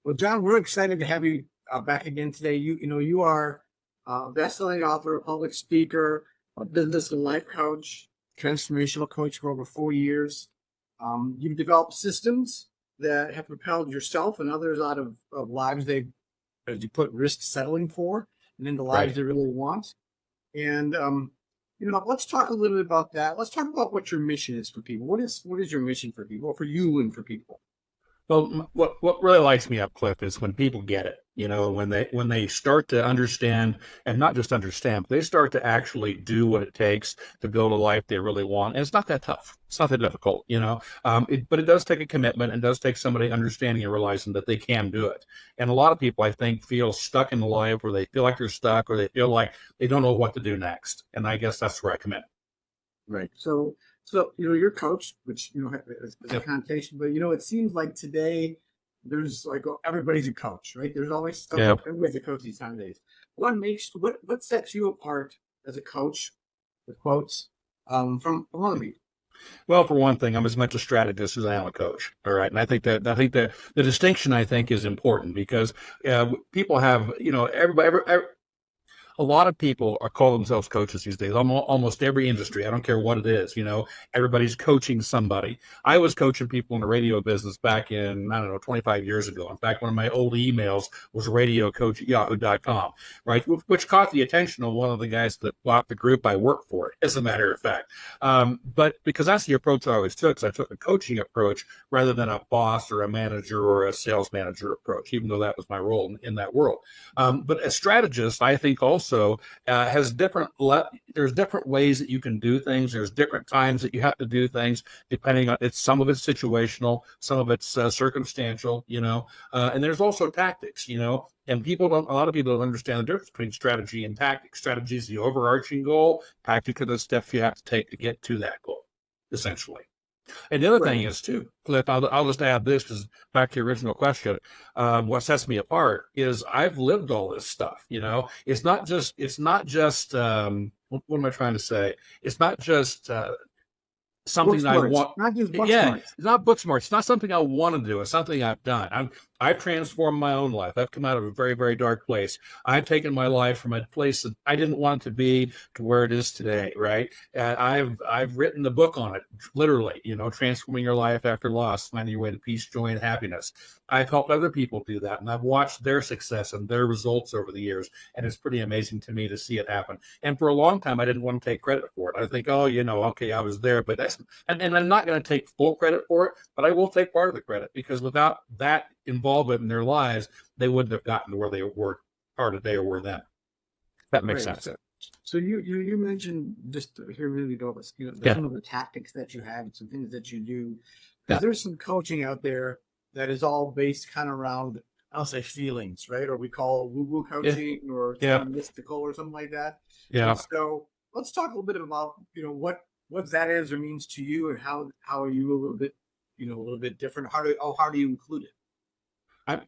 Well, John, we're excited to have you back again today. You are a best-selling author, a public speaker, a business and life coach, transformational coach for over 4 years. You've developed systems that have propelled yourself and others out of lives they, as you put, risk settling for, and into lives Right. they really want. And let's talk a little bit about that. Let's talk about what your mission is for people. What is your mission for people, for you and for people? Well, what really lights me up, Cliff, is when people get it. When they start to understand, and not just understand, but they start to actually do what it takes to build a life they really want. And it's not that tough. It's not that difficult, but it does take a commitment and does take somebody understanding and realizing that they can do it. And a lot of people, I think, feel stuck in life, or they feel like they're stuck, or they feel like they don't know what to do next. And I guess that's where I come in. Right. So you're coach, which is a Yep. connotation, but it seems like today there's like everybody's a coach, right? There's always Yeah. everybody's a coach these nowadays. What sets you apart as a coach, with quotes, from other people? Well, for one thing, I'm as much a strategist as I am a coach. All right, and I think that the distinction I think is important because people have a lot of people are call themselves coaches these days. Almost every industry. I don't care what it is. Everybody's coaching somebody. I was coaching people in the radio business back in, I don't know, 25 years ago. In fact, one of my old emails was radiocoach@yahoo.com, right? Which caught the attention of one of the guys that bought the group I work for, as a matter of fact. But because that's the approach I always took, so I took a coaching approach rather than a boss or a manager or a sales manager approach, even though that was my role in that world. But a strategist, I think, also has there's different ways that you can do things. There's different times that you have to do things, depending on some of it's situational, some of it's circumstantial, and there's also tactics, and a lot of people don't understand the difference between strategy and tactics. Strategy is the overarching goal. Tactics are the steps you have to take to get to that goal, essentially. And the other thing Right. is too, Cliff, I'll just add this because back to your original question, what sets me apart is I've lived all this stuff. What am I trying to say? It's not just Book something I smarts, want. not just book Yeah, smarts. it's not book smart. It's not something I want to do. It's something I've done. I've transformed my own life. I've come out of a very, very dark place. I've taken my life from a place that I didn't want it to be to where it is today, right? And I've written the book on it, literally, transforming your life after loss, finding your way to peace, joy, and happiness. I've helped other people do that, and I've watched their success and their results over the years, and it's pretty amazing to me to see it happen. And for a long time, I didn't want to take credit for it. I think, oh, okay, I was there, but and I'm not going to take full credit for it, but I will take part of the credit because without that involvement in their lives, they wouldn't have gotten to where they are today or were then. That makes Right. sense. So you mentioned, just to hear really go, Yeah. some of the tactics that you have, some things that you do, because Yeah. there's some coaching out there that is all based kind of around, I'll say, feelings, right? Or we call woo-woo Yeah. coaching, or kind Yeah. of mystical or something like that. And Yeah. so let's talk a little bit about what that is or means to you, and how are you a little bit a little bit different. How do you include it? I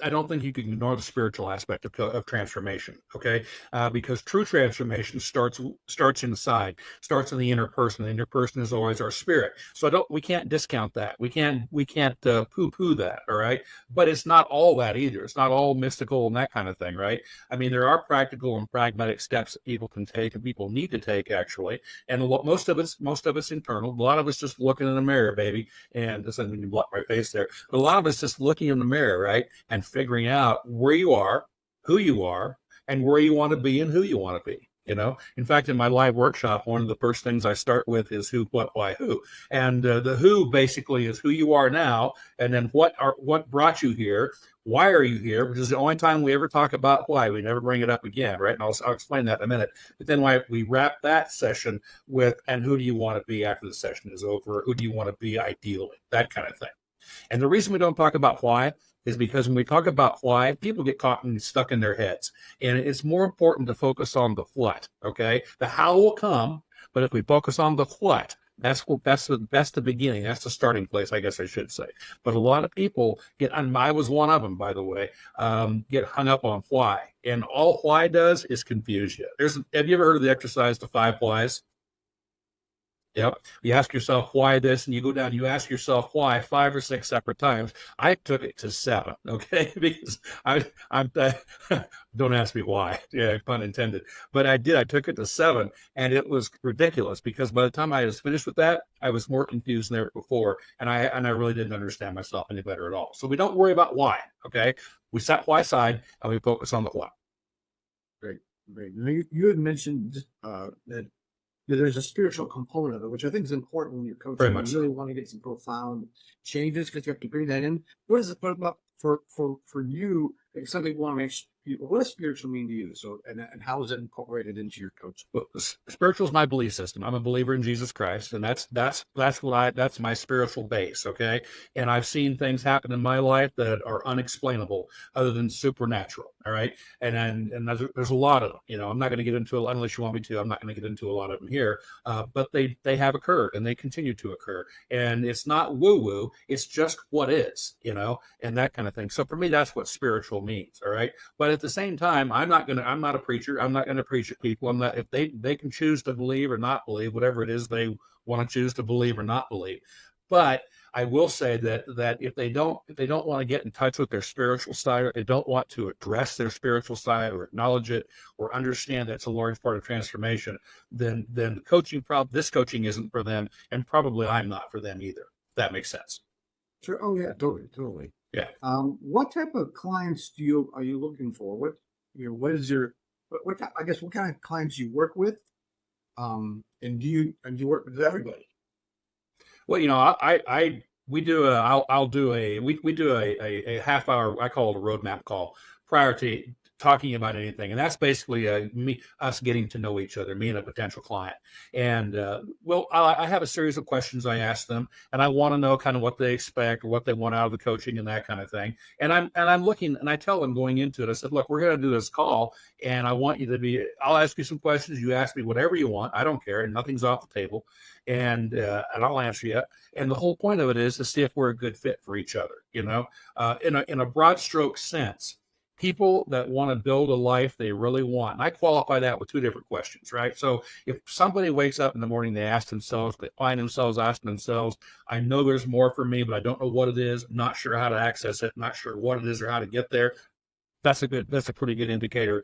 don't think you can ignore the spiritual aspect of transformation, okay? Because true transformation starts inside, starts in the inner person. The inner person is always our spirit. So we can't discount that. We can't poo-poo that, all right? But it's not all that either. It's not all mystical and that kind of thing, right? I mean, there are practical and pragmatic steps that people can take and people need to take actually. And most of it's internal. A lot of it's just looking in the mirror, baby. And this doesn't mean to block my face there. But a lot of it's just looking in the mirror, right? And figuring out where you are, who you are, and where you want to be and who you want to be. In fact, in my live workshop, one of the first things I start with is who, what, why, who. And the who basically is who you are now, and then what brought you here, why are you here, which is the only time we ever talk about why. We never bring it up again, right? And I'll explain that in a minute. But then why we wrap that session with, and who do you want to be after the session is over? Who do you want to be ideally? That kind of thing. And the reason we don't talk about why is because when we talk about why, people get caught and stuck in their heads. And it's more important to focus on the what, okay? The how will come, but if we focus on the what, that's the beginning. That's the starting place, I guess I should say. But a lot of people and I was one of them, by the way, get hung up on why. And all why does is confuse you. Have you ever heard of the exercise, the 5 whys? Yep. You ask yourself why this, and you go down, you ask yourself why 5 or 6 separate times. I took it to 7, okay? Because I'm, don't ask me why. Yeah, pun intended. But I did. I took it to 7, and it was ridiculous because by the time I was finished with that, I was more confused than ever before, and I really didn't understand myself any better at all. So we don't worry about why, okay? We set why aside, and we focus on the what. Great, great. You had mentioned that there's a spiritual component of it, which I think is important when you're Very coaching. much You so. really want to get some profound changes because you have to bring that in. What is it about for you? Like some people want to make people, what does spiritual mean to you? So, and how is it incorporated into your coaching? Well, spiritual is my belief system. I'm a believer in Jesus Christ, and that's my spiritual base. Okay, and I've seen things happen in my life that are unexplainable, other than supernatural. All right, and there's a lot of them. You know, I'm not going to get into it unless you want me to. I'm not going to get into a lot of them here, but they have occurred and they continue to occur, and it's not woo woo. It's just what is. You know, and that kind of thing. So for me, that's what spiritual means. All right. But at the same time, I'm not a preacher. I'm not gonna preach at people. I'm not if they can choose to believe or not believe, whatever it is they want to choose to believe or not believe. But I will say that if they don't want to get in touch with their spiritual side, or they don't want to address their spiritual side or acknowledge it or understand that it's a large part of transformation, then this coaching isn't for them, and probably I'm not for them either. If that makes sense. Sure. Oh yeah, totally, totally. Yeah. What type of clients are you looking for? What is your I guess what kind of clients you work with? And do you work with everybody? Well, I we do a I'll do a we do a half hour. I call it a roadmap call prior to talking about anything, and that's basically us getting to know each other, me and a potential client. And I have a series of questions I ask them, and I want to know kind of what they expect or what they want out of the coaching and that kind of thing. And I'm looking, and I tell them going into it, I said, look, we're going to do this call, and I want you to be. I'll ask you some questions. You ask me whatever you want. I don't care. Nothing's off the table, and I'll answer you. And the whole point of it is to see if we're a good fit for each other. In a broad stroke sense, people that want to build a life they really want. And I qualify that with 2 different questions, right? So if somebody wakes up in the morning, they find themselves asking themselves, I know there's more for me, but I don't know what it is. I'm not sure how to access it. Not sure what it is or how to get there. That's a pretty good indicator.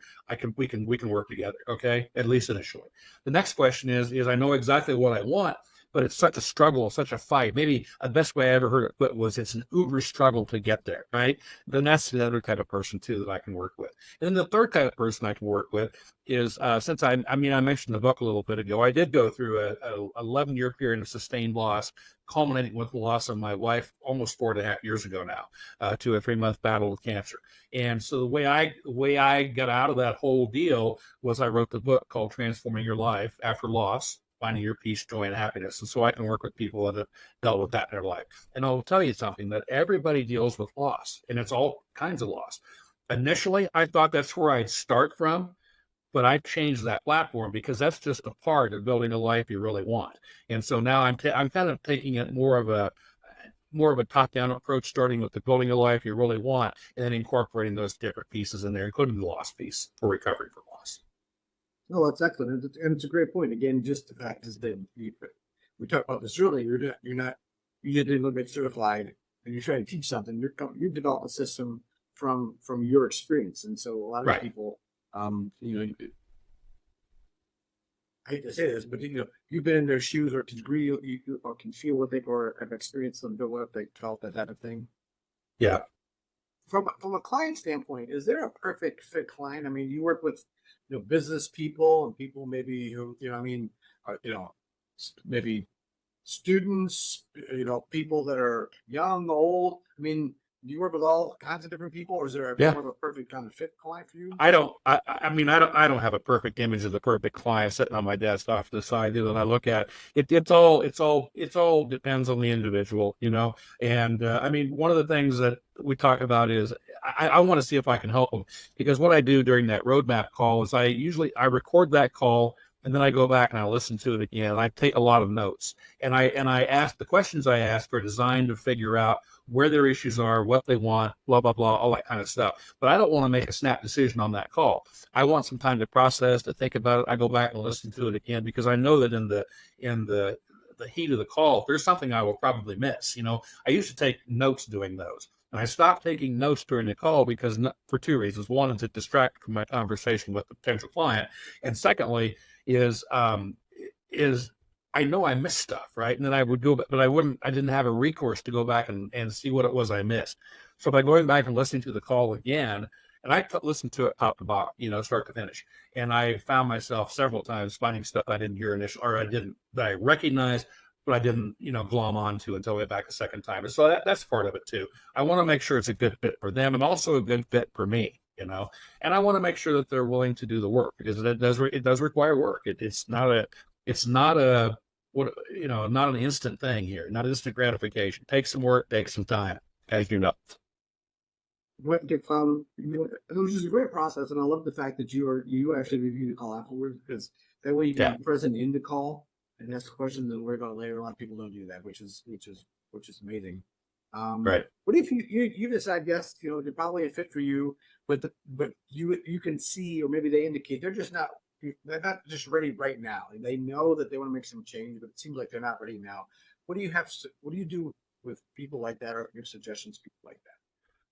We can work together. Okay. At least initially. The next question is I know exactly what I want, but it's such a struggle, such a fight. Maybe the best way I ever heard it put was it's an uber struggle to get there, right? Then that's the other type of person too that I can work with. And then the third type of person I can work with is since I mentioned the book a little bit ago, I did go through a 11-year period of sustained loss, culminating with the loss of my wife almost 4.5 years ago now, to a 3-month battle with cancer. And so the way I got out of that whole deal was I wrote the book called Transforming Your Life After Loss, Finding Your Peace, Joy, and Happiness. And so I can work with people that have dealt with that in their life. And I'll tell you something, that everybody deals with loss, and it's all kinds of loss. Initially, I thought that's where I'd start from, but I've changed that platform because that's just a part of building a life you really want. And so now I'm kind of taking it more of a top-down approach, starting with the building a life you really want, and then incorporating those different pieces in there, including the loss piece for recovery from loss. No, that's excellent, and it's a great point. Again, just the fact is that we talked about this earlier. You didn't a little bit certified, and you're trying to teach something. You develop a system from your experience, and so a lot of Right. people, I hate to say this, but you've been in their shoes, or to degree you or can feel what they or have experienced them, feel what they felt, that type of thing. Yeah. From a client standpoint, is there a perfect fit client? I mean, you work with business people and people maybe who maybe students, people that are young, old. I mean, do you work with all kinds of different people, or is there Yeah. more of a perfect kind of fit client for you? I don't have a perfect image of the perfect client sitting on my desk off to the side that I look at. It's all depends on the individual, And one of the things that we talk about is I want to see if I can help them, because what I do during that roadmap call is I record that call, and then I go back and I listen to it again. And I take a lot of notes, and I ask the questions I ask are designed to figure out where their issues are, what they want, blah, blah, blah, all that kind of stuff. But I don't want to make a snap decision on that call. I want some time to process, to think about it. I go back and listen to it again, because I know that in the the heat of the call, if there's something I will probably miss. I used to take notes doing those. And I stopped taking notes during the call because for two reasons. One is it distracted from my conversation with the potential client, and secondly is I know I missed stuff, right? And then I would go, but I didn't have a recourse to go back and see what it was I missed. So by going back and listening to the call again, and I listened to it top to bottom, start to finish, and I found myself several times finding stuff I didn't hear initially, or that I recognized, but I didn't, glom onto until I went back a second time. And so that's part of it too. I want to make sure it's a good fit for them and also a good fit for me, and I want to make sure that they're willing to do the work because it does require work. It's not not an instant thing here, not instant gratification. Take some work, take some time, as you know. It was just a great process, and I love the fact that you actually reviewed the call afterwards because that way you can Yeah, be present in the call and ask questions that we're going to later. A lot of people don't do that, which is amazing. right. What if you decide yes, they're probably a fit for you, but you can see, or maybe they indicate they're not just ready right now. They know that they want to make some change, but it seems like they're not ready now. What do you do with people like that, or your suggestions to people like that?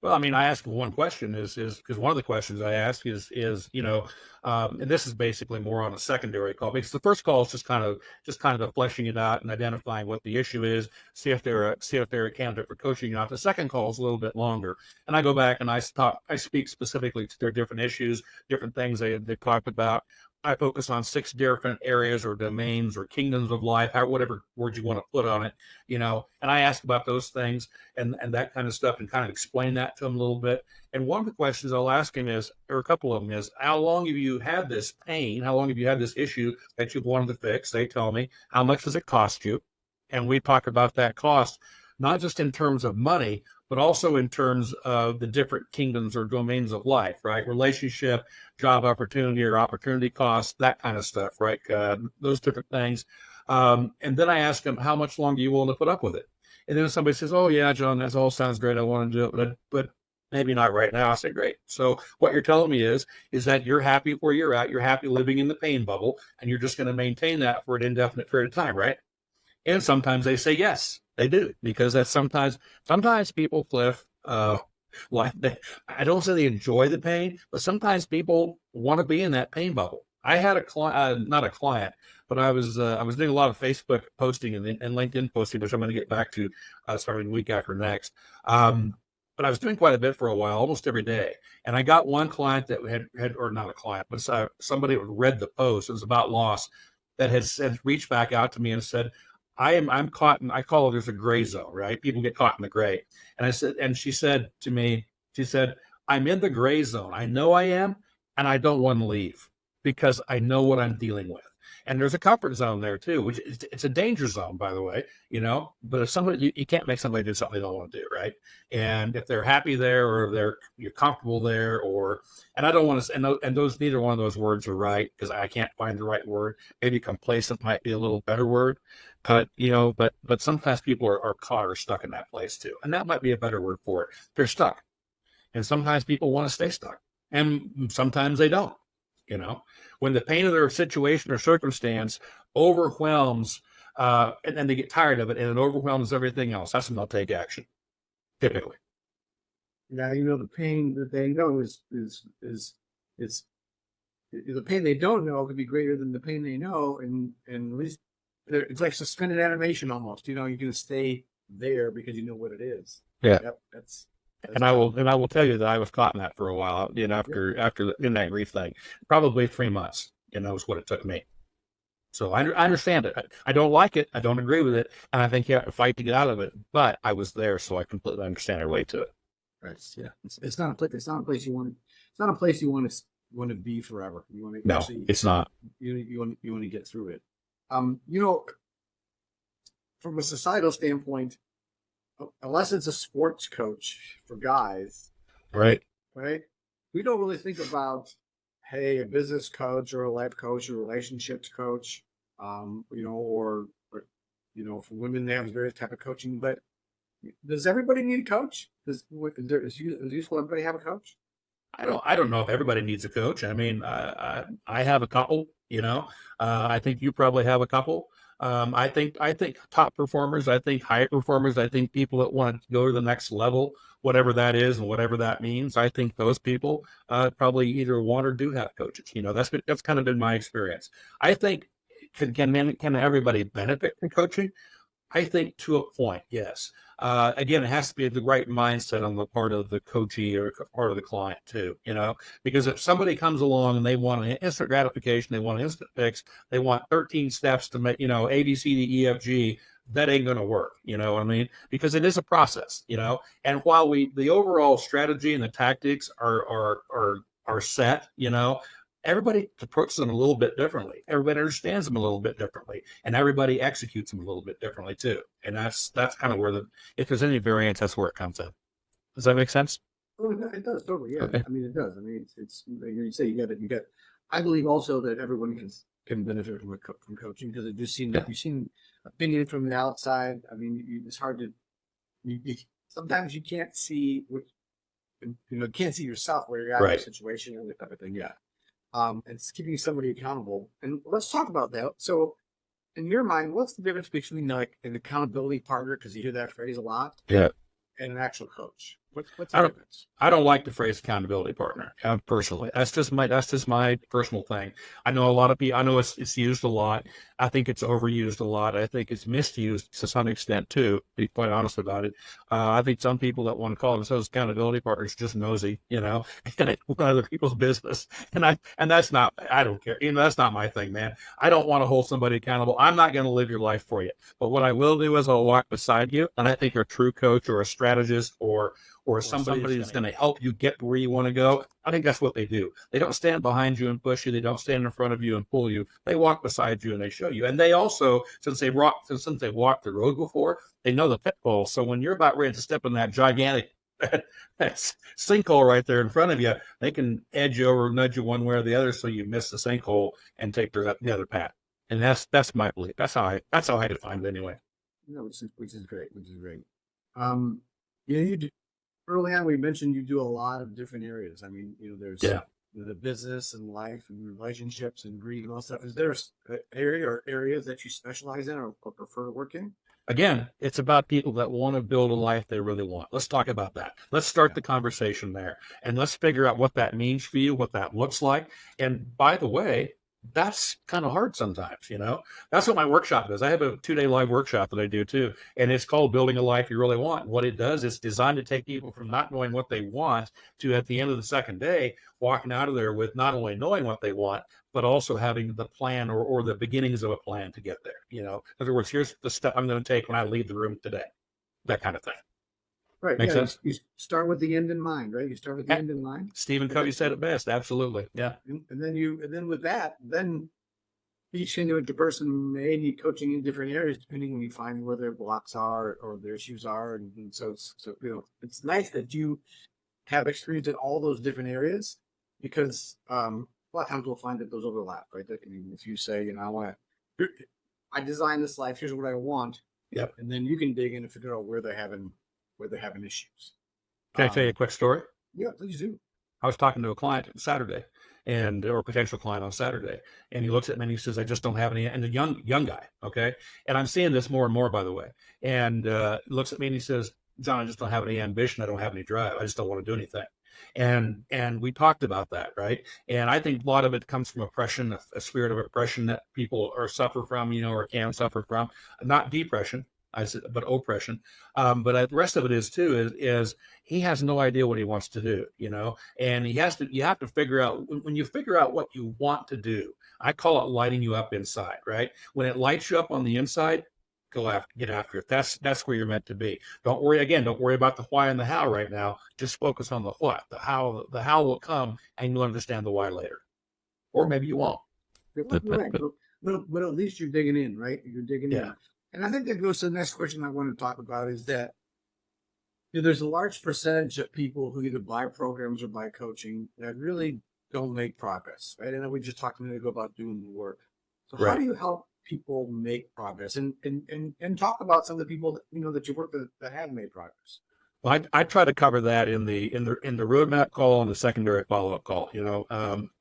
Well, I mean, I asked one question is because one of the questions I ask is and this is basically more on a secondary call because the first call is just kind of fleshing it out and identifying what the issue is, see if they're a candidate for coaching or not. The second call is a little bit longer, and I go back and I speak specifically to their different issues, different things they talked about. I focus on 6 different areas or domains or kingdoms of life, whatever word you want to put on it, and I ask about those things and that kind of stuff and kind of explain that to them a little bit. And one of the questions I'll ask him or a couple of them is, how long have you had this pain? How long have you had this issue that you've wanted to fix? They tell me. How much does it cost you? And we talk about that cost, not just in terms of money, but also in terms of the different kingdoms or domains of life, right? Relationship, job opportunity or opportunity cost, that kind of stuff, right? Those different things. And then I ask them, how much longer are you willing to put up with it? And then somebody says, oh, yeah, John, that all sounds great. I want to do it, but maybe not right now. I say, great. So what you're telling me is that you're happy where you're at. You're happy living in the pain bubble, and you're just going to maintain that for an indefinite period of time, right? And sometimes they say yes, they do, because that's sometimes people, Cliff, I don't say they enjoy the pain, but sometimes people want to be in that pain bubble. I had a client, not a client, but I was doing a lot of Facebook posting and LinkedIn posting, which I'm going to get back to starting the week after next. But I was doing quite a bit for a while, almost every day. And I got one client that had or not a client, but somebody who read the post. It was about loss that had reached back out to me and said, I'm caught in, I call it, there's a gray zone, right? People get caught in the gray. And she said to me, I'm in the gray zone. I know I am, and I don't want to leave because I know what I'm dealing with. And there's a comfort zone there too, which it's a danger zone, by the way, but if somebody, you can't make somebody do something they don't want to do, right? And if they're happy there, or you're comfortable there, and I don't want to, and those, neither one of those words are right because I can't find the right word. Maybe complacent might be a little better word, but sometimes people are caught or stuck in that place too. And that might be a better word for it. They're stuck. And sometimes people want to stay stuck, and sometimes they don't. When the pain of their situation or circumstance overwhelms, and then they get tired of it, and it overwhelms everything else, that's when they'll take action, typically. Now the pain that they know is the pain they don't know could be greater than the pain they know, and at least it's like suspended animation almost. You can stay there because you know what it is. Yeah. Yep, that's And I will tell you that I was caught in that for a while. After in that grief thing, probably 3 months. Is what it took me. So I understand it. I don't like it. I don't agree with it, and I think you have to fight to get out of it. But I was there, so I completely understand and relate to it. right. Yeah, it's not a place. It's not a place you want. It's not a place you want to be forever. You want to No, it's not. You want to get through it. From a societal standpoint, unless it's a sports coach for guys, Right. We don't really think about, hey, a business coach or a life coach or relationships coach, or for women they have various type of coaching. But does everybody need a coach? Is useful everybody have a coach? I don't know if everybody needs a coach. I mean, I have a couple. I think you probably have a couple. I think top performers, I think high performers, I think people that want to go to the next level, whatever that is and whatever that means. I think those people probably either want or do have coaches. That's kind of been my experience. I think can everybody benefit from coaching? I think to a point, yes. Again, it has to be the right mindset on the part of the coachee or part of the client too, because if somebody comes along and they want an instant gratification, they want an instant fix, they want 13 steps to make, A, B, C, D, E, F, G, that ain't going to work. You know what I mean? Because it is a process, and while the overall strategy and the tactics are set, everybody approaches them a little bit differently. Everybody understands them a little bit differently, and everybody executes them a little bit differently too. And that's kind of where if there's any variance, that's where it comes in. Does that make sense? Oh, it does totally. Yeah, Okay. I mean, it does. I mean, it's you say you got it. I believe also that everyone can benefit from coaching because it just seems Yeah. like you've seen opinion from the outside. I mean, it's hard to. Sometimes you can't see can't see yourself where you're at in Right. a situation and type of thing. Yeah. It's keeping somebody accountable. And let's talk about that. So, in your mind, what's the difference between like an accountability partner, because you hear that phrase a lot, Yeah. and an actual coach? What's I the don't. difference? I don't like the phrase accountability partner personally. That's just my personal thing. I know a lot of people. I know it's used a lot. I think it's overused a lot. I think it's misused to some extent too. To be quite honest about it, I think some people that want to call themselves accountability partners just nosy, and it other people's business. And that's not. I don't care. That's not my thing, man. I don't want to hold somebody accountable. I'm not going to live your life for you. But what I will do is I'll walk beside you, and I think a true coach or a strategist or somebody that's going to help you get where you want to go. I think that's what they do. They don't stand behind you and push you. They don't stand in front of you and pull you. They walk beside you and they show you. And they also, since they've walked the road before, they know the pitfalls. So when you're about ready to step in that gigantic that sinkhole right there in front of you, they can edge you over, nudge you one way or the other, so you miss the sinkhole and take the other path. And that's my belief. That's how I define it anyway. No, which is great. Which is great. You do, early on we mentioned you do a lot of different areas. I mean, there's the business and life and relationships and greed and all stuff. Is there an area or areas that you specialize in or prefer to work in? Again, it's about people that want to build a life they really want. Let's talk about that. Let's start the conversation there, and let's figure out what that means for you, what that looks like. And by the way, that's kind of hard sometimes, That's what my workshop is. I have a 2-day live workshop that I do too, and it's called Building a Life You Really Want. And what it does is designed to take people from not knowing what they want to, at the end of the second day, walking out of there with not only knowing what they want, but also having the plan or the beginnings of a plan to get there. In other words, here's the step I'm going to take when I leave the room today, that kind of thing. Right. Make Yeah. sense? You start with the end in mind, right? You start with the end in mind. Stephen Covey said it best. Absolutely. Yeah. And then with that, then each individual person may need coaching in different areas depending on you find where their blocks are or their issues are. And so it's nice that you have experience in all those different areas because a lot of times we'll find that those overlap, right? That, if you say, I designed this life, here's what I want. Yep. And then you can dig in and figure out where they're having issues. Can I tell you a quick story? Yeah, please do. I was talking to a client on Saturday, or a potential client on Saturday, and he looks at me and he says, "I just don't have any." And a young guy, okay. And I'm seeing this more and more, by the way. And looks at me and he says, "John, I just don't have any ambition. I don't have any drive. I just don't want to do anything." And we talked about that, right? And I think a lot of it comes from oppression, a spirit of oppression that people suffer from, or can suffer from, not depression. I said, but oppression. But the rest of it is too, is he has no idea what he wants to do, and you have to figure out, when you figure out what you want to do, I call it lighting you up inside, right? When it lights you up on the inside, get after it. That's where you're meant to be. Don't worry about the why and the how right now. Just focus on the what. The how will come, and you'll understand the why later. Or maybe you won't. Right. But at least you're digging in, right? You're digging in. And I think that goes to the next question I want to talk about is that there's a large percentage of people who either buy programs or buy coaching that really don't make progress, right? And we just talked a minute ago about doing the work. So how do you help people make progress and talk about some of the people that you work with that have made progress? Well, I try to cover that in the roadmap call and the secondary follow-up call.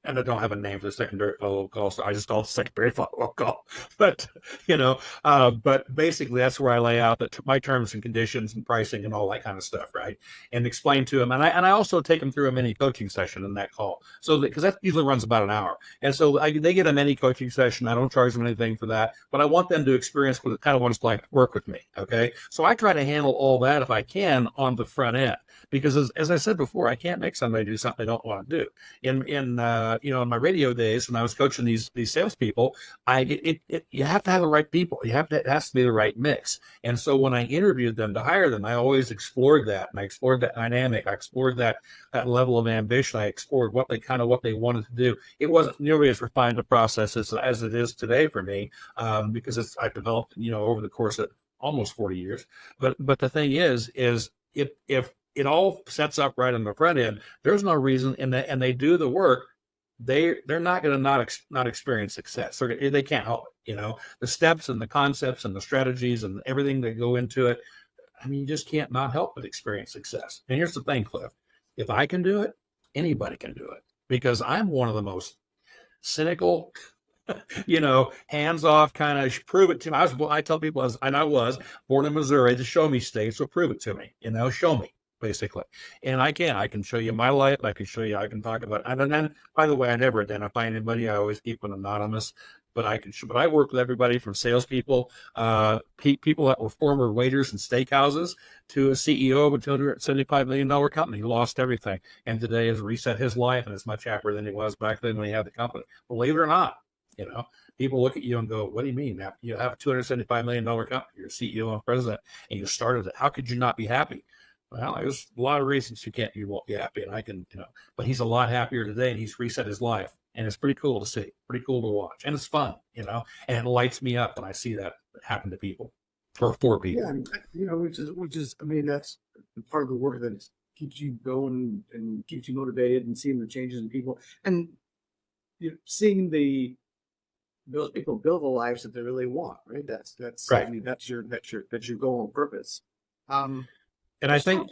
and I don't have a name for the secondary follow-up call, so I just call it secondary follow-up call. But but basically that's where I lay out my terms and conditions and pricing and all that kind of stuff, right? And explain to them, and I also take them through a mini coaching session in that call, so because that usually runs about an hour, and so they get a mini coaching session. I don't charge them anything for that, but I want them to experience what it kind of what it's like to work with me. Okay, so I try to handle all that if I can on the front end, because as I said before, I can't make somebody do something they don't want to do. In my radio days when I was coaching these salespeople, you have to have the right people. It has to be the right mix. And so when I interviewed them to hire them, I always explored that, and I explored that dynamic. I explored that level of ambition. I explored what they wanted to do. It wasn't nearly as refined a process as it is today for me, because I've developed over the course of almost 40 years. But the thing is if it all sets up right on the front end, there's no reason, and they do the work, they're not going to not experience success. They can't help it. The steps and the concepts and the strategies and everything that go into it. I mean, you just can't not help but experience success. And here's the thing, Cliff. If I can do it, anybody can do it, because I'm one of the most cynical, hands off kind of prove it to me. I tell people I was born in Missouri, the show me state, so prove it to me, show me. Basically, and I can show you my life. I can talk about, and then, by the way, I never identify anybody. I always keep it anonymous, but I work with everybody from salespeople, people that were former waiters in steakhouses, to a CEO of a $275 million company who lost everything, and today has reset his life and is much happier than he was back then when he had the company. Believe it or not, people look at you and go, "What do you mean? Now you have a $275 million company, you're CEO and president, and you started it. How could you not be happy?" Well, there's a lot of reasons you won't be happy, and I can, but he's a lot happier today, and he's reset his life, and it's pretty cool to see, pretty cool to watch, and it's fun, and it lights me up when I see that happen to people, or for people. Yeah, which is, I mean, that's part of the work that keeps you going and keeps you motivated, and seeing the changes in people, and seeing those people build the lives that they really want, right? That's Right. I mean, that's your goal and purpose. And I think,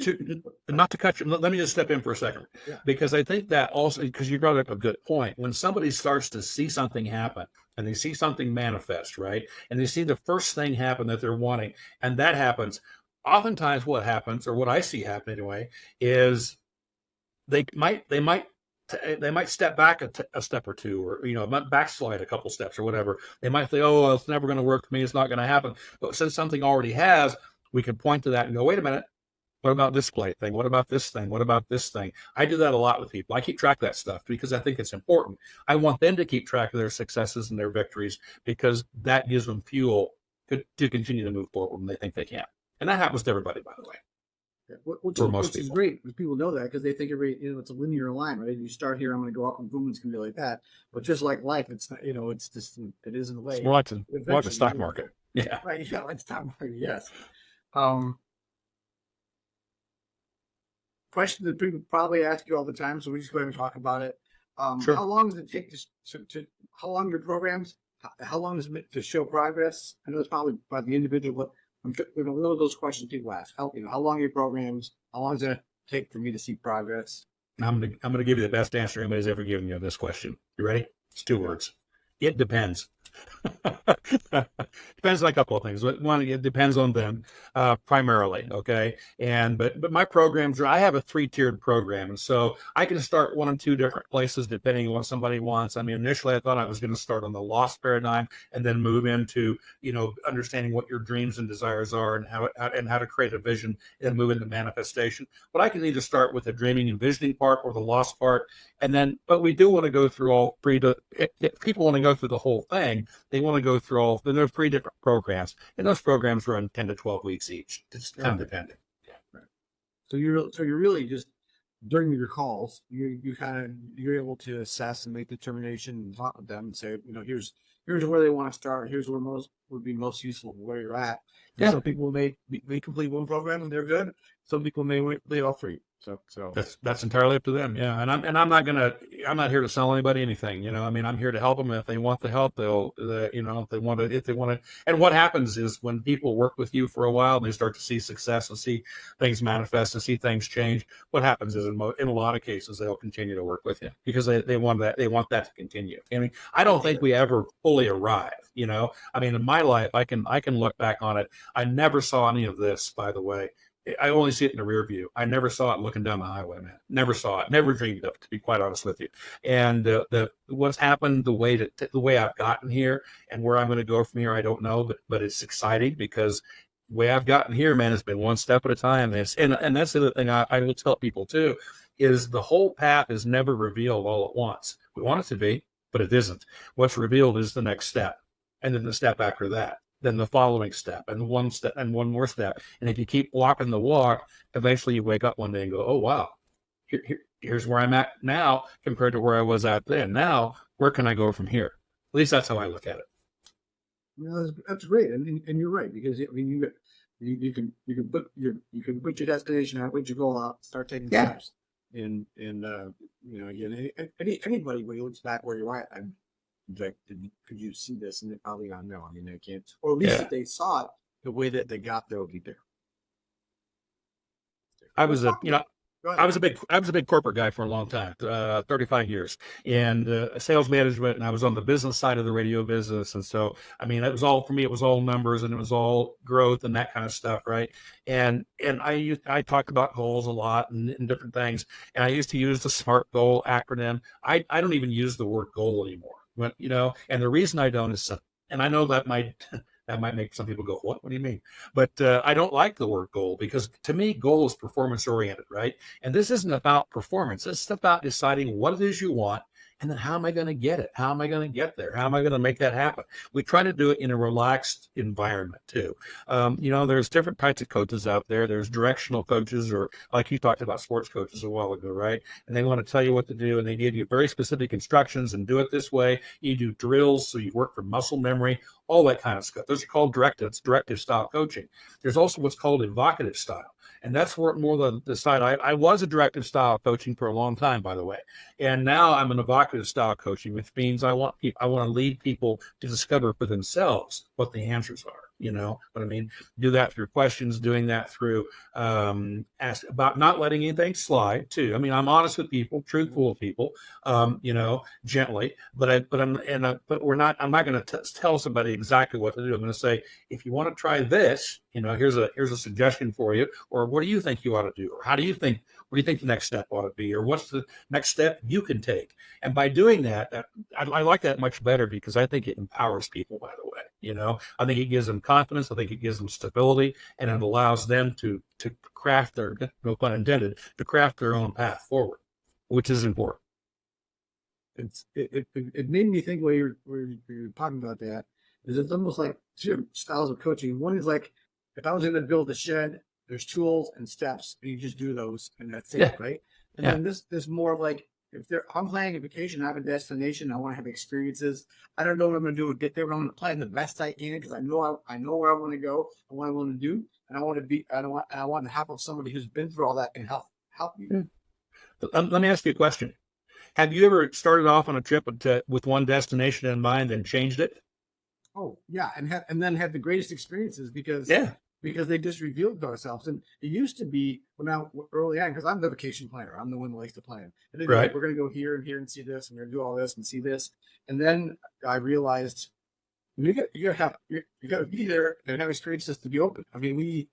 not to cut you, let me just step in for a second, because I think that also, because you brought up a good point, when somebody starts to see something happen and they see something manifest, right, and they see the first thing happen that they're wanting, and that happens, oftentimes what happens, or what I see happen anyway, is they might step back a step or two, or might backslide a couple steps or whatever. They might say, "Oh, well, it's never going to work for me. It's not going to happen." But since something already has, we can point to that and go, "Wait a minute. What about this plate thing? What about this thing? What about this thing?" I do that a lot with people. I keep track of that stuff because I think it's important. I want them to keep track of their successes and their victories, because that gives them fuel to continue to move forward when they think they can. And that happens to everybody, by the way. Which is great because people know that, because they think it's a linear line, right? You start here, I'm going to go up, and boom, it's going to be like that. But just like life, it's not, it's just, it isn't the way. It's more like the stock market. Yeah. Right. Yeah. Like stock market. Yes. Question that people probably ask you all the time, so we just go ahead and talk about it. Sure. How long does it take how long your programs? How long does it to show progress? I know it's probably by the individual, but I'm sure one of those questions people ask. How long are your programs? How long does it take for me to see progress? I'm gonna give you the best answer anybody's ever given you this question. You ready? It's 2 words. It depends. Depends on a couple of things. One, it depends on them primarily. Okay, but my programs I have a 3-tiered program, and so I can start 1 or 2 different places depending on what somebody wants. I mean, initially I thought I was going to start on the lost paradigm and then move into understanding what your dreams and desires are, and how to create a vision, and move into manifestation. But I can either start with the dreaming and visioning part or the lost part, but we do want to go through all 3. If people want to go through the whole thing, they want to go through then there are 3 different programs, and those programs run 10 to 12 weeks each. It's kind of dependent. Yeah. Right. So you're really just, during your calls, you're able to assess and make determination and talk with them and say, here's where they want to start. Here's where would be most useful, where you're at. Yeah. Some people may complete 1 program and they're good. Some people may complete all 3. So that's entirely up to them. Yeah. And I'm not gonna, I'm not here to sell anybody anything. I mean, I'm here to help them. If they want the help, if they want to. And what happens is when people work with you for a while, and they start to see success and see things manifest and see things change. What happens is in a lot of cases, they'll continue to work with you because they want that to continue. I mean, I don't think we ever fully arrive. I mean, in my life, I can look back on it. I never saw any of this, by the way. I only see it in the rear view. I never saw it looking down the highway, man. Never saw it. Never dreamed of it, to be quite honest with you. And what's happened, the way I've gotten here, and where I'm going to go from here, I don't know. But it's exciting because the way I've gotten here, man, has been one step at a time. And that's the other thing I will tell people too, is the whole path is never revealed all at once. We want it to be, but it isn't. What's revealed is the next step, and then the step after that, then the following step, and one step, and one more step. And if you keep walking the walk, eventually you wake up one day and go, oh, wow, here's where I'm at now compared to where I was at then. Now, where can I go from here? At least that's how I look at it. That's great, and you're right, because I mean, you can put your destination out, put your goal out, start taking steps, and again, anybody when he looks back where you're at, I'm like, could you see this? And they're probably gonna know. I mean, they can't, or at least if they saw it, the way that they got there would be there. I was a big corporate guy for a long time, 35 years, and sales management, and I was on the business side of the radio business. And so, I mean, it was all for me. It was all numbers, and it was all growth and that kind of stuff, right? And I talked about goals a lot and different things, and I used to use the SMART goal acronym. I don't even use the word goal anymore. But, and the reason I don't is, and I know that might make some people go, what do you mean? But I don't like the word goal, because to me, goal is performance oriented, right? And this isn't about performance. It's about deciding what it is you want, and then how am I going to get it? How am I going to get there? How am I going to make that happen? We try to do it in a relaxed environment too. There's different types of coaches out there. There's directional coaches, or like you talked about, sports coaches a while ago, right? And they want to tell you what to do, and they give you very specific instructions, and do it this way. You do drills, so you work for muscle memory, all that kind of stuff. Those are called directive style coaching. There's also what's called evocative style. And that's more the side. I was a directive style coaching for a long time, by the way. And now I'm an evocative style coaching, which means I want to lead people to discover for themselves what the answers are. What I mean? Do that through questions, doing that through ask about not letting anything slide too. I mean, I'm honest with people, truthful with people, gently, but we're not, I'm not going to tell somebody exactly what to do. I'm going to say, if you want to try this, here's a suggestion for you, or what do you think you ought to do? Or what do you think the next step ought to be? Or what's the next step you can take? And by doing that, I like that much better, because I think it empowers people, by the way. I think it gives them confidence. I think it gives them stability, and it allows them to craft their, no pun intended, to craft their own path forward, which is important. It made me think, while you're talking about that, is it's almost like two styles of coaching. One is like, if I was going to build a shed, there's tools and steps, and you just do those, and that's it, right? And then this more like, if I'm planning a vacation, I have a destination, I want to have experiences. I don't know what I'm going to do to get there, but I'm going to plan the best I can, because I know where I want to go and what I want to do, and I want to have somebody who's been through all that and help you. Let me ask you a question. Have you ever started off on a trip with one destination in mind and changed it? Oh yeah, and then have the greatest experiences, because they just revealed themselves. And it used to be early on, because I'm the vacation planner. I'm the one that likes to plan. And right. Like, we're going to go here and here and see this, and we're going to do all this and see this. And then I realized you got to be there and have experiences to be open. I mean, we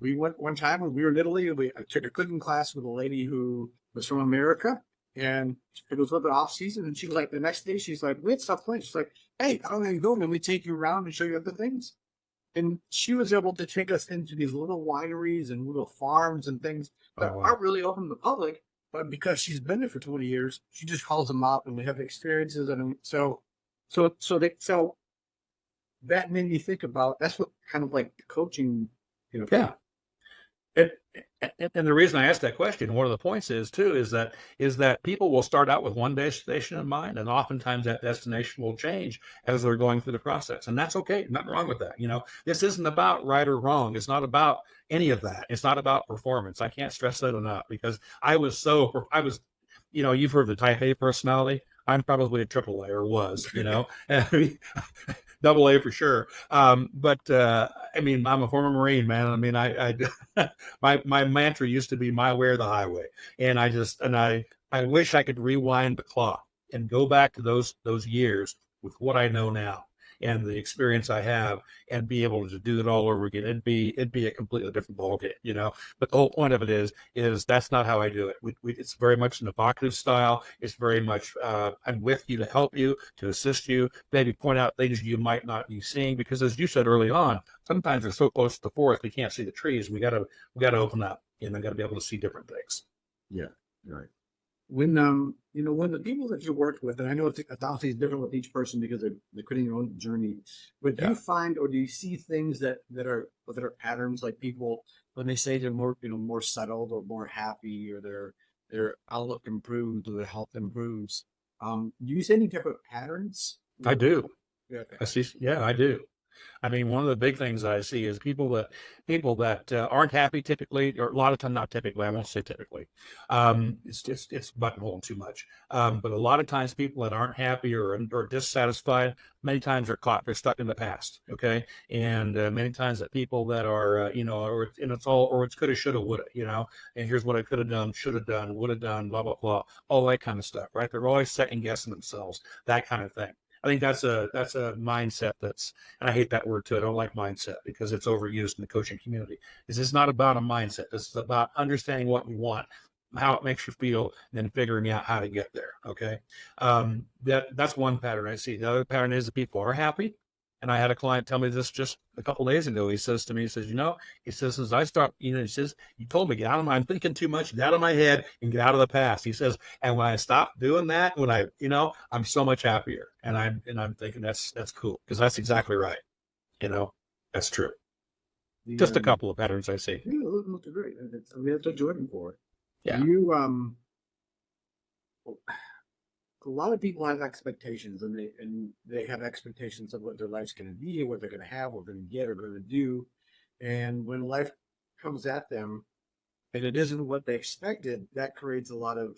went one time when we were in Italy. I took a cooking class with a lady who was from America, and it was a little bit off season. And she's like, the next day, she's like, we had stuff planned. She's like, hey, how are you going? And we take you around and show you other things. And she was able to take us into these little wineries and little farms and things that aren't really open to the public. But because she's been there for 20 years, she just calls them up, and we have experiences. And so that made me think about, that's what kind of like coaching, Yeah. And the reason I asked that question, one of the points is that people will start out with one destination in mind, and oftentimes that destination will change as they're going through the process, and that's okay. Nothing wrong with that. This isn't about right or wrong. It's not about any of that. It's not about performance. I can't stress that enough, because you've heard of the type A personality. I'm probably a triple A or was, I mean, double A for sure. But I mean, I'm a former Marine, man. I mean, my mantra used to be my way or the highway, and I wish I could rewind the clock and go back to those years with what I know now and the experience I have, and be able to do it all over again. It'd be a completely different ballgame. But the whole point of it is that's not how I do it. It's very much an evocative style. It's very much I'm with you to help you, to assist you, maybe point out things you might not be seeing, because as you said early on, sometimes we're so close to the forest we can't see the trees. We gotta open up, gotta be able to see different things. Yeah, right. When when the people that you worked with, and I know it's obviously different with each person because they're creating their own journey, but do Yeah, you find or do you see things that are patterns, like people when they say they're more settled or more happy, or their outlook improves or their health improves? Do you see any type of patterns? I do. Yeah, okay. I see. Yeah, I do. I mean, one of the big things I see is people that aren't happy typically, or a lot of times, not typically. I won't say typically. It's buttonholing too much. But a lot of times, people that aren't happy or dissatisfied, many times they're stuck in the past. Okay, and many times that people that are and it's coulda, shoulda, woulda. And here's what I could have done, should have done, would have done, blah blah blah, all that kind of stuff. Right? They're always second guessing themselves. That kind of thing. I think that's a mindset and I hate that word too. I don't like mindset because it's overused in the coaching community. This is not about a mindset. This is about understanding what you want, how it makes you feel, and then figuring out how to get there. Okay. That's one pattern I see. The other pattern is that people are happy. And I had a client tell me this just a couple of days ago. He says to me, he says, as I start, he says, you told me, get out of I'm thinking too much, get out of my head and get out of the past. He says, and when I stop doing that, I'm so much happier. And I'm thinking that's cool, because that's exactly right. You know, that's true. The Just a couple of patterns I see. yeah, those are great. I mean, that's what you're looking for. Yeah. You a lot of people have expectations, and they have expectations of what their life's going to be, what they're going to have, what they're going to get, or going to do. And when life comes at them and it isn't what they expected, that creates a lot of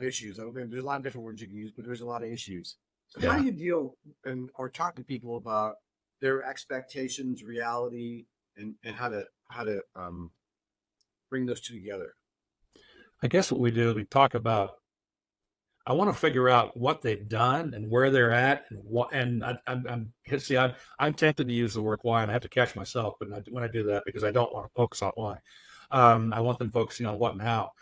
issues. I mean, there's a lot of different words you can use, but there's a lot of issues. So how Yeah. do you deal or talk to people about their expectations, reality, and how to bring those two together? I guess what we do is we talk about, I want to figure out what they've done and where they're at, and what. And I'm tempted to use the word why, and I have to catch myself when I do that, because I don't want to focus on why. I want them focusing on what and how,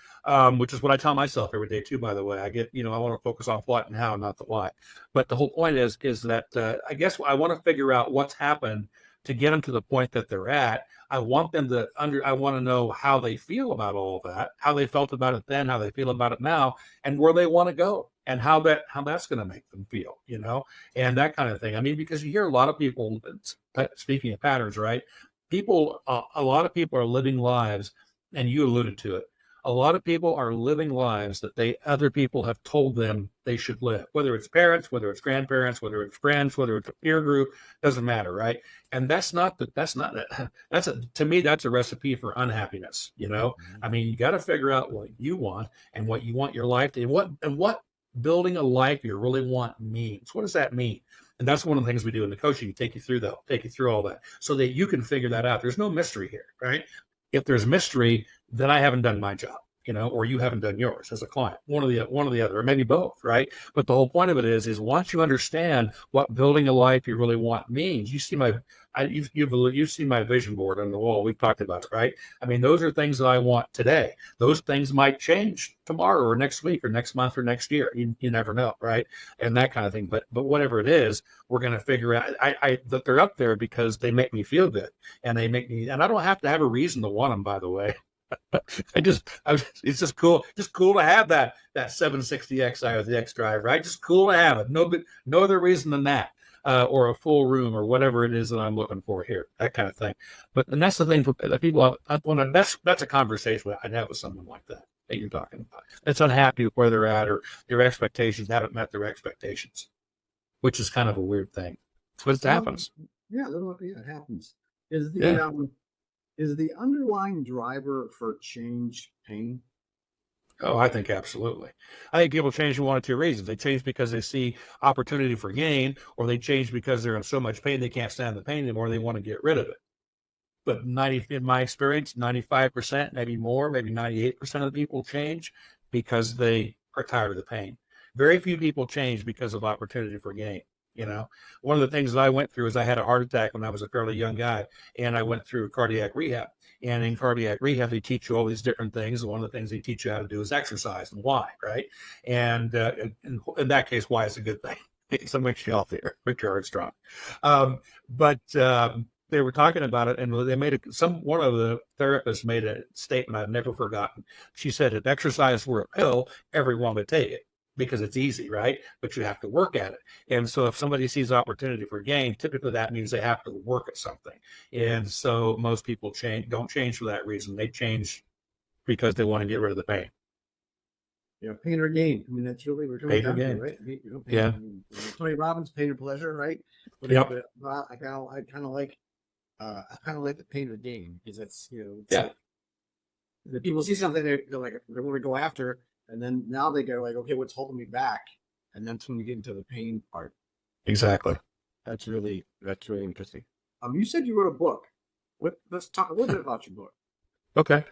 which is what I tell myself every day too. By the way, I want to focus on what and how, not the why. But the whole point is that I guess I want to figure out what's happened to get them to the point that they're at. I want them to I want to know how they feel about all of that, how they felt about it then, how they feel about it now, and where they want to go, and how that's going to make them feel, and that kind of thing. I mean, because you hear a lot of people, speaking of patterns, right? A lot of people are living lives, and you alluded to it. A lot of people are living lives that other people have told them they should live, whether it's parents, whether it's grandparents, whether it's friends, whether it's a peer group, doesn't matter, right? And to me, that's a recipe for unhappiness. Mhm. I mean, you got to figure out what you want and what you want your life to, and what building a life you really want means. What does that mean? And that's one of the things we do in the coaching. Take you through all that so that you can figure that out. There's no mystery here, right? If there's mystery, then I haven't done my job, or you haven't done yours as a client. One or the other, or maybe both, right? But the whole point of it is once you understand what building a life you really want means, you've seen my vision board on the wall. We've talked about it, right? I mean, those are things that I want today. Those things might change tomorrow or next week or next month or next year. You never know, right? And that kind of thing. But whatever it is, we're going to figure out. That they're up there because they make me feel good, and and I don't have to have a reason to want them. By the way, it's just cool to have that 760xi with the X drive, right? Just cool to have it. No other reason than that. Or a full room, or whatever it is that I'm looking for here, that kind of thing. And that's the thing for the people. That's a conversation I'd have with someone like that you're talking about. That's unhappy with where they're at, or their expectations haven't met their expectations, which is kind of a weird thing, but it Well, happens. yeah, yeah, it happens. Is Yeah. the underlying driver for change pain? Oh, I think absolutely. I think people change for one of two reasons. They change because they see opportunity for gain, or they change because they're in so much pain they can't stand the pain anymore. They want to get rid of it. But in my experience, 95%, maybe more, maybe 98% of the people change because they are tired of the pain. Very few people change because of opportunity for gain. One of the things that I went through is I had a heart attack when I was a fairly young guy, and I went through cardiac rehab. And in cardiac rehab, they teach you all these different things. And one of the things they teach you how to do is exercise and why, right? And in that case, why is a good thing. So it makes you healthier, makes your heart strong. But they were talking about it, and they made one of the therapists made a statement I've never forgotten. She said, if exercise were a pill, everyone would take it because it's easy, right? But you have to work at it. And so if somebody sees opportunity for gain, typically that means they have to work at something. And so most people don't change for that reason. They change because they want to get rid of the pain. Pain or gain. I mean, that's really what we're Pain or down to, gain. right? Yeah. I mean, Tony Robbins, pain or pleasure, right? But Yep. I kind of like the pain or gain because that's Yeah. the people see something they're like they want to go after, and then now they go like, okay, what's holding me back? And that's when we get into the pain part. Exactly. That's really interesting. You said you wrote a book. Let's talk a little bit about your book. Okay.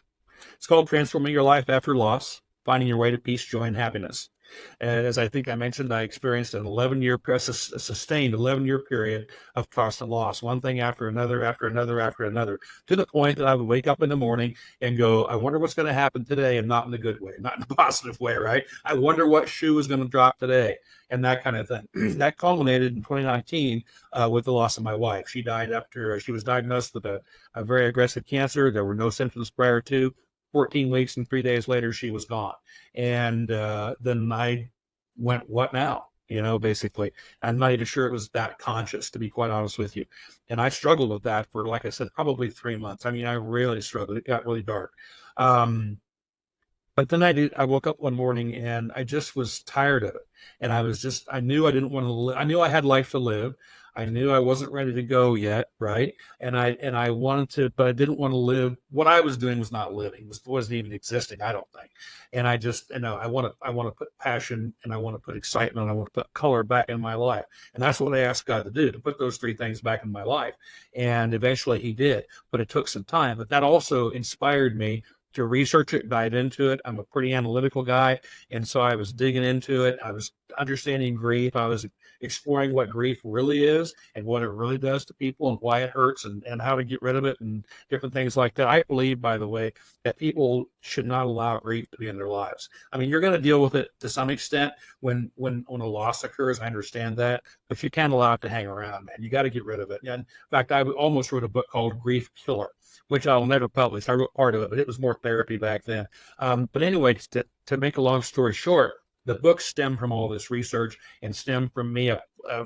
It's called Transforming Your Life After Loss, Finding Your Way to Peace, Joy, and Happiness. And as I think I mentioned, I experienced a sustained 11-year period of constant loss, one thing after another, to the point that I would wake up in the morning and go, I wonder what's going to happen today, and not in the good way, not in the positive way, right? I wonder what shoe is going to drop today, and that kind of thing. That culminated in 2019 with the loss of my wife. She died after she was diagnosed with a very aggressive cancer. There were no symptoms prior to. 14 weeks and 3 days later, she was gone. And then I went, what now? Basically. I'm not even sure it was that conscious, to be quite honest with you. And I struggled with that for, like I said, probably 3 months. I mean, I really struggled. It got really dark. But then I woke up one morning and I just was tired of it. And I knew I didn't want to live. I knew I had life to live. I knew I wasn't ready to go yet. Right. And I wanted to, but I didn't want to live. What I was doing was not living, wasn't even existing, I don't think. And I just, I want to put passion, and I want to put excitement. I want to put color back in my life. And that's what I asked God to do, to put those three things back in my life. And eventually he did, but it took some time. But that also inspired me to research it, dive into it. I'm a pretty analytical guy. And so I was digging into it. I was understanding grief. I was exploring what grief really is and what it really does to people and why it hurts and how to get rid of it and different things like that. I believe, by the way, that people should not allow grief to be in their lives. I mean, you're going to deal with it to some extent when a loss occurs. I understand that, but you can't allow it to hang around, man. You got to get rid of it. And in fact, I almost wrote a book called Grief Killer, which I'll never publish. I wrote part of it, but it was more therapy back then. But anyway, to make a long story short, the book stemmed from all this research and stemmed from me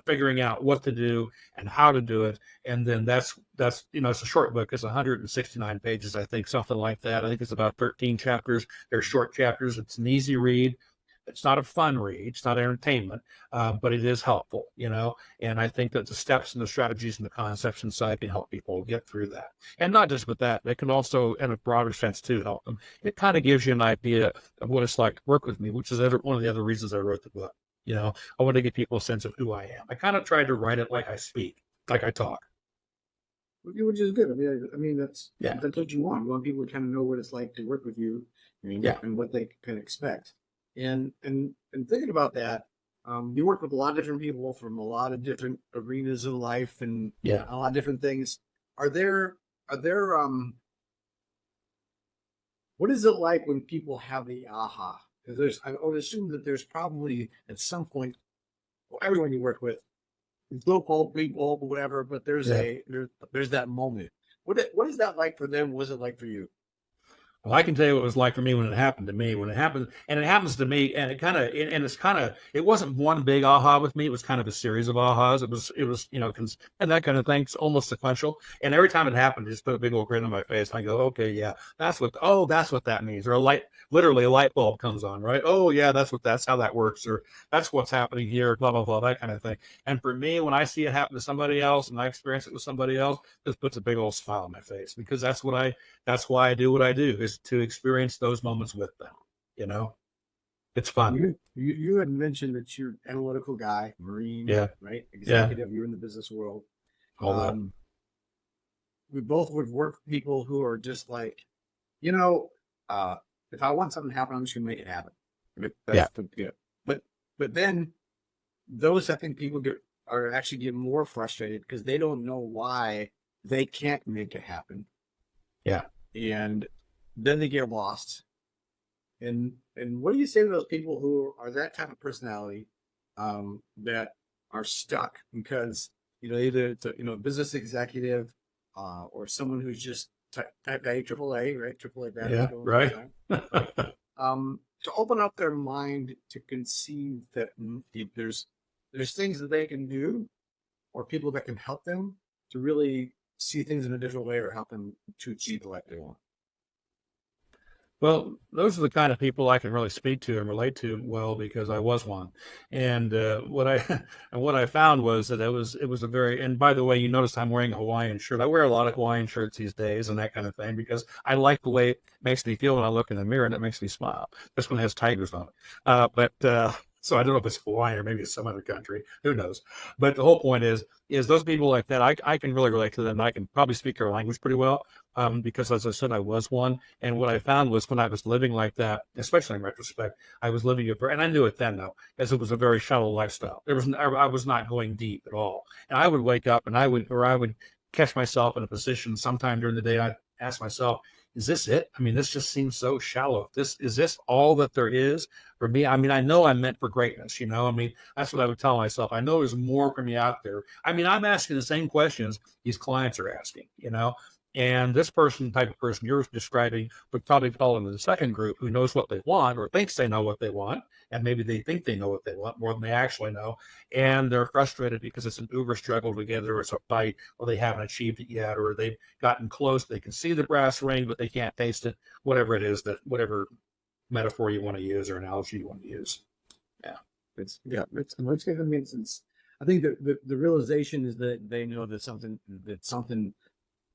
figuring out what to do and how to do it. And then that's it's a short book. It's 169 pages, I think, something like that. I think it's about 13 chapters. They're short chapters. It's an easy read. It's not a fun read. It's not entertainment, but it is helpful, and I think that the steps and the strategies and the concepts inside can help people get through that. And not just with that, they can also, in a broader sense, too, help them. It kind of gives you an idea of what it's like to work with me, which is one of the other reasons I wrote the book. I want to give people a sense of who I am. I kind of tried to write it like I speak, like I talk. Which is good. I mean that's what you want. You want people to kind of know what it's like to work with you, and what they can expect. And thinking about that, you work with a lot of different people from a lot of different arenas of life and a lot of different things. Are there what is it like when people have the aha? Because I would assume that there's probably at some point, everyone you work with, low bulb, big bulb, whatever, but there's that moment. What is that like for them? What was it like for you? Well, I can tell you what it was like for me when it happened to me. When it happened, and it happens to me, and it wasn't one big aha with me. It was kind of a series of ahas. It was, and that kind of thing. It's almost sequential. And every time it happened, it just put a big old grin on my face. I go, okay, yeah, that's what that means. Or literally a light bulb comes on, right? Oh yeah, that's how that works. Or that's what's happening here, blah, blah, blah, that kind of thing. And for me, when I see it happen to somebody else and I experience it with somebody else, it just puts a big old smile on my face, because that's why I do what I do, is to experience those moments with them. It's fun. You had mentioned that you're an analytical guy, Marine, Yeah. right? Yeah. Executive. You're in the business world. All that. Um, we both would work with people who are just like, you know, uh, if I want something to happen, I'm just gonna make it happen. Yeah. That's the yeah. But but then those I think people get more frustrated because they don't know why they can't make it happen, Yeah. and then they get lost. And what do you say to those people who are that type of personality, that are stuck because either it's a business executive, or someone who's just type A, triple A, right? Triple A battery Yeah. going all the Right. time, right? To open up their mind to conceive that there's things that they can do or people that can help them to really see things in a different way or help them to achieve the life they want. Well, those are the kind of people I can really speak to and relate to well because I was one. And what I and what I found was that it was a very, and by the way, you notice I'm wearing a Hawaiian shirt. I wear a lot of Hawaiian shirts these days and that kind of thing because I like the way it makes me feel when I look in the mirror and it makes me smile. This one has tigers on it. But so I don't know if it's Hawaiian or maybe it's some other country. Who knows? But the whole point is those people like that, I can really relate to them. I can probably speak their language pretty well, because as I said, I was one. And what I found was when I was living like that, especially in retrospect, I was living and I knew it then though, as it was a very shallow lifestyle. I was not going deep at all. And I would wake up and I would catch myself in a position sometime during the day. I'd ask myself, is this it? I mean, this just seems so shallow. Is this all that there is for me? I mean, I know I'm meant for greatness, I mean, that's what I would tell myself. I know there's more for me out there. I mean, I'm asking the same questions these clients are asking. And this type of person you're describing, would probably fall into the second group who knows what they want or thinks they know what they want. And maybe they think they know what they want more than they actually know. And they're frustrated because it's an uber struggle to get there, or it's a fight, or they haven't achieved it yet, or they've gotten close. They can see the brass ring, but they can't taste it. Whatever it is, whatever metaphor you want to use or analogy you want to use. Yeah. I mean, I think the realization is that they know that something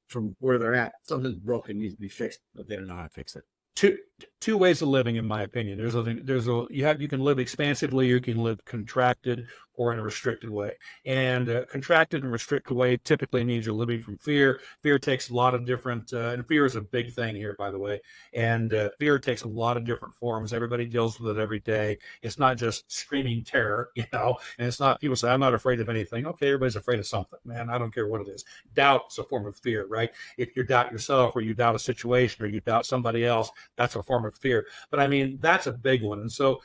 from where they're at, something's broken, needs to be fixed, but they don't know how to fix it. two two ways of living, in my opinion. You can live expansively, you can live contracted, or in a restricted way. And contracted and restricted way typically means you're living from fear. Fear takes a lot of different, and fear is a big thing here, by the way. And fear takes a lot of different forms. Everybody deals with it every day. It's not just screaming terror. And it's not, people say, I'm not afraid of anything. Okay, everybody's afraid of something, man. I don't care what it is. Doubt is a form of fear, right? If you doubt yourself, or you doubt a situation, or you doubt somebody else, that's a form of fear. But I mean, that's a big one. And so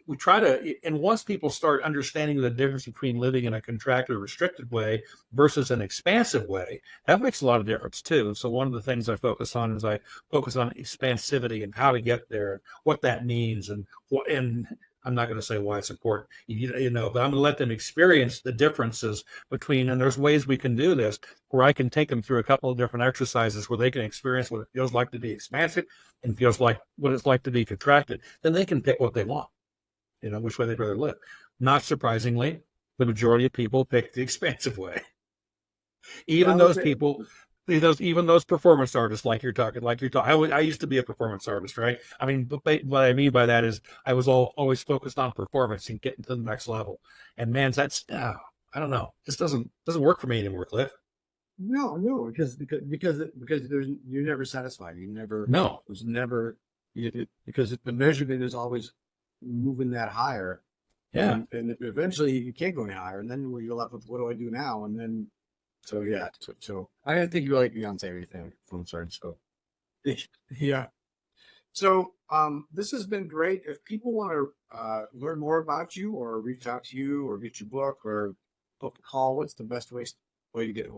we try to, and once people start understanding the difference between living in a contracted, restricted way versus an expansive way, that makes a lot of difference too. And so one of the things I focus on is I focus on expansivity and how to get there, and what that means, and I'm not going to say why it's important, but I'm going to let them experience the differences between, and there's ways we can do this where I can take them through a couple of different exercises where they can experience what it feels like to be expansive and feels like what it's like to be contracted. Then they can pick what they want, which way they'd rather live. Not surprisingly, the majority of people pick the expansive way. Yeah, I Even would those say, people, even those performance artists, I used to be a performance artist, right? I mean, but what I mean by that is I was always focused on performance and getting to the next level. And man, I don't know, this doesn't work for me anymore, Cliff. no, because you're never satisfied. No, There's never, because the measurement is always moving that higher, yeah. and eventually you can't go any higher, and then you're left with what do I do now, and then so yeah, so I didn't think you like Beyonce or anything from sorry, so yeah. So this has been great. If people want to learn more about you or reach out to you or get your book or book a call, what's the best way to get it?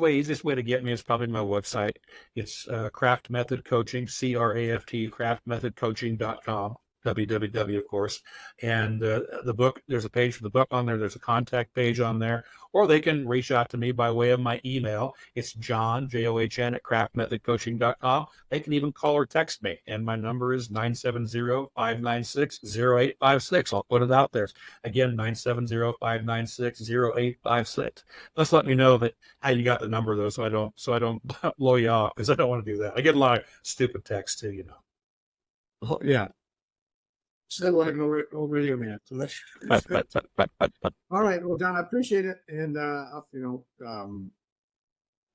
Easiest way to get me is probably my website. It's Craft Method Coaching, CRAFT, craftmethodcoaching.com. www, of course. And the book, there's a page for the book on there. There's a contact page on there. Or they can reach out to me by way of my email. It's John, John, at craftmethodcoaching.com. They can even call or text me. And my number is 970-596-0856. I'll put it out there. Again, 970-596-0856. Let's let me know that how you got the number, though, so I don't blow you off, because I don't want to do that. I get a lot of stupid texts, too. Oh, yeah. Still like no radio man. So that's all right. Well, John, I appreciate it, and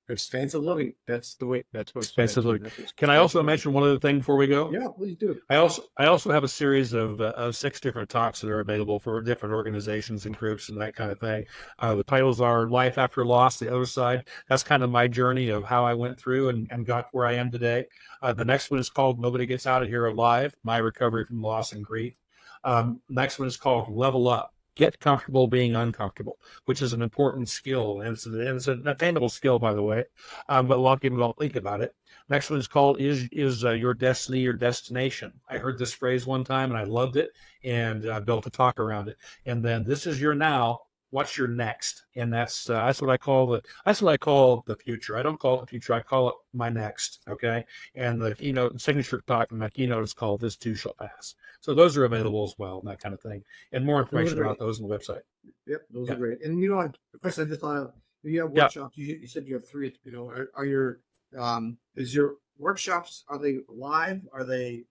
expansive living. That's the way. That's what it's meant to be. Expansively. That's what Can I expansive also living. mention one other thing before we go? Yeah, please do. I also have a series of 6 different talks that are available for different organizations and groups and that kind of thing. The titles are Life After Loss, The Other Side. That's kind of my journey of how I went through and got where I am today. The next one is called Nobody Gets Out of Here Alive, My Recovery from Loss and Grief. Next one is called Level Up. Get comfortable being uncomfortable, which is an important skill. And it's an attainable skill, by the way, but a lot of people don't think about it. Next one is called Is Your Destiny Your Destination? I heard this phrase one time and I loved it, and I built a talk around it. And then This Is Your Now. What's your next? And that's what I call the future. I don't call it the future. I call it my next. Okay. And the signature talk in my keynote is called This Too Shall Pass. So those are available as well, and that kind of thing, and more information about those on the website. Yep, those Yeah. are great. And the question I just thought of, you have Yeah. workshops. You said you have 3. Are your is your workshops, are they live? Are they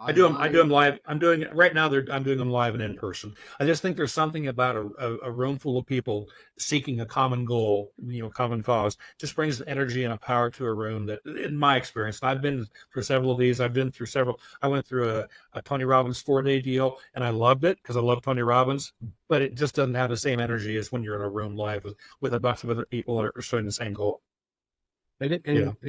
I do them online? live. I'm doing it right now. I'm doing them live and in person. I just think there's something about a room full of people seeking a common goal, common cause, just brings energy and a power to a room that, in my experience, and I've been through several of these. I've been through several. I went through a Tony Robbins 4-day deal, and I loved it because I love Tony Robbins. But it just doesn't have the same energy as when you're in a room live with a bunch of other people that are pursuing the same goal. And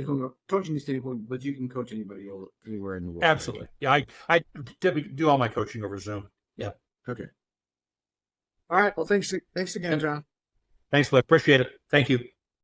from a coaching standpoint, but you can coach anybody anywhere in the world. Absolutely. Yeah, I typically do all my coaching over Zoom. Yeah. Okay. All right. Well, thanks again, John. Thanks, Flip. Appreciate it. Thank you.